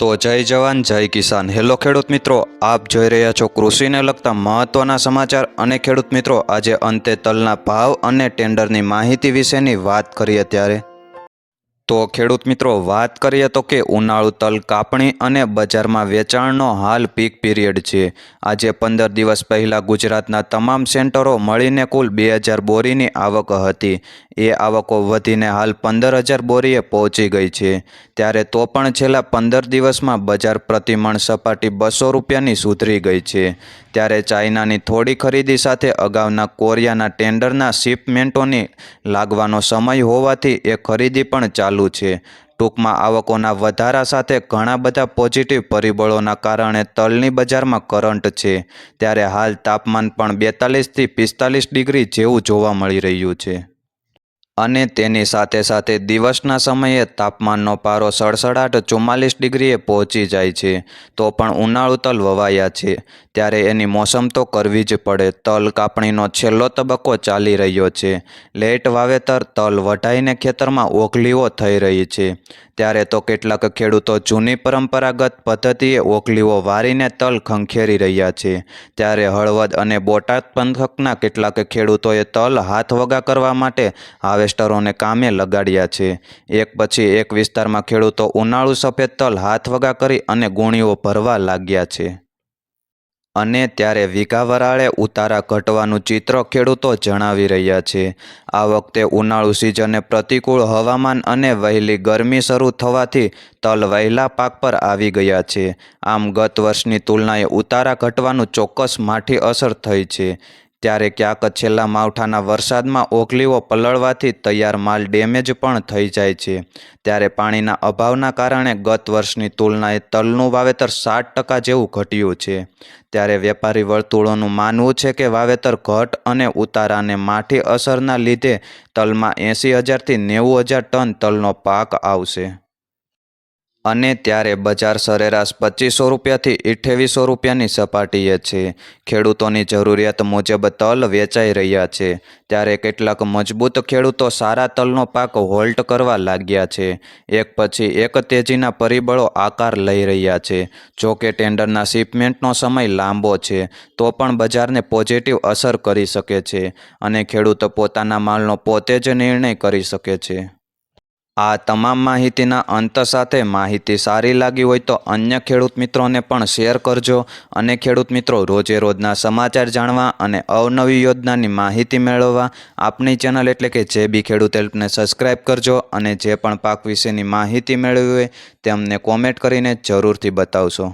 તો જય જવાન જય કિસાન। હેલો ખેડૂત મિત્રો, આપ જોઈ રહ્યા છો કૃષિને લગતા મહત્વના સમાચાર। અને ખેડૂત મિત્રો, આજે અંતે તલના ભાવ અને ટેન્ડરની માહિતી વિશેની વાત કરીએ ત્યારે તો ખેડૂત મિત્રો, વાત કરીએ તો કે ઉનાળુ તલ કાપણી અને બજારમાં વેચાણનો હાલ પીક પીરિયડ છે। આજે 15 દિવસ પહેલાં ગુજરાતના તમામ સેન્ટરો મળીને કુલ 2000 બોરીની આવક હતી। એ આવકો વધીને હાલ 15000 બોરીએ પહોંચી ગઈ છે। ત્યારે તો પણ છેલ્લા 15 દિવસમાં બજાર પ્રતિમણ સપાટી 200 રૂપિયાની સુધરી ગઈ છે। ત્યારે ચાઇનાની થોડી ખરીદી સાથે અગાઉના કોરિયાના ટેન્ડરના શિપમેન્ટોની લાગવાનો સમય હોવાથી એ ખરીદી પણ ચાલુ છે। ટૂંકમાં આવકોના વધારા સાથે ઘણા બધા પોઝિટિવ પરિબળોના કારણે તલની બજારમાં કરંટ છે। ત્યારે હાલ તાપમાન પણ 42 થી 45 ડિગ્રી જેવું જોવા મળી રહ્યું છે। અને તેની સાથે સાથે દિવસના સમયે તાપમાનનો પારો સડસડાટ 44 ડિગ્રીએ પહોંચી જાય છે। તો પણ ઉનાળુ તલ વવાયા છે, ત્યારે એની મોસમ તો કરવી જ પડે। તલ કાપણીનો છેલ્લો તબક્કો ચાલી રહ્યો છે। લેટ વાવેતર તલ વઢાઈને ખેતરમાં ઓગલીઓ થઈ રહી છે। ત્યારે તો કેટલાક ખેડૂતો જૂની પરંપરાગત પદ્ધતિએ ઓગલીઓ વારીને તલ ખંખેરી રહ્યા છે। ત્યારે હળવદ અને બોટાદ પંથકના કેટલાક ખેડૂતોએ તલ હાથવગા કરવા માટે હાર્વેસ્ટરોને કામે લગાડ્યા છે। એક પછી એક વિસ્તારમાં ખેડૂતો ઉનાળુ સફેદ તલ હાથવગા કરી અને ગુણીઓ ભરવા લાગ્યા છે। અને ત્યારે વીઘા વરાળે ઉતારા ઘટવાનું ચિત્ર ખેડૂતો જણાવી રહ્યા છે। આ વખતે ઉનાળુ સિઝને પ્રતિકૂળ હવામાન અને વહેલી ગરમી શરૂ થવાથી તલ વહેલા પાક પર આવી ગયા છે। આમ ગત વર્ષની તુલનાએ ઉતારા ઘટવાનું ચોક્કસ માઠી અસર થઈ છે। ત્યારે ક્યાંક છેલ્લા માવઠાના વરસાદમાં ઓગલીઓ પલળવાથી તૈયાર માલ ડેમેજ પણ થઈ જાય છે। ત્યારે પાણીના અભાવના કારણે ગત વર્ષની તુલનાએ તલનું વાવેતર 60% જેવું ઘટ્યું છે। ત્યારે વેપારી વર્તુળોનું માનવું છે કે વાવેતર ઘટ અને ઉતારાને માઠી અસરના લીધે તલમાં 80,000 થી 90,000 ટન તલનો પાક આવશે। અને ત્યારે બજાર સરેરાશ 2500 રૂપિયાથી 2800 રૂપિયાની સપાટીએ છે। ખેડૂતોની જરૂરિયાત મુજબ તલ વેચાઈ રહ્યા છે। ત્યારે કેટલાક મજબૂત ખેડૂતો સારા તલનો પાક હોલ્ડ કરવા લાગ્યા છે। એક પછી એક તેજીના પરિબળો આકાર લઈ રહ્યા છે। જો કે ટેન્ડરના શિપમેન્ટનો સમય લાંબો છે, તો પણ બજારને પોઝિટિવ અસર કરી શકે છે અને ખેડૂતો પોતાના માલનો પોતે જ નિર્ણય કરી શકે છે। આ તમામ માહિતીના અંત સાથે માહિતી સારી લાગી હોય તો અન્ય ખેડૂત મિત્રોને પણ શેર કરજો। અને ખેડૂત મિત્રો, રોજે રોજના સમાચાર જાણવા અને અવનવી યોજનાની માહિતી મેળવવા આપણી ચેનલ એટલે કે JB ખેડૂત હેલ્પને સબસ્ક્રાઈબ કરજો। અને જે પણ પાક વિશેની માહિતી મેળવવી હોય તેમને કોમેન્ટ કરીને જરૂરથી બતાવશો।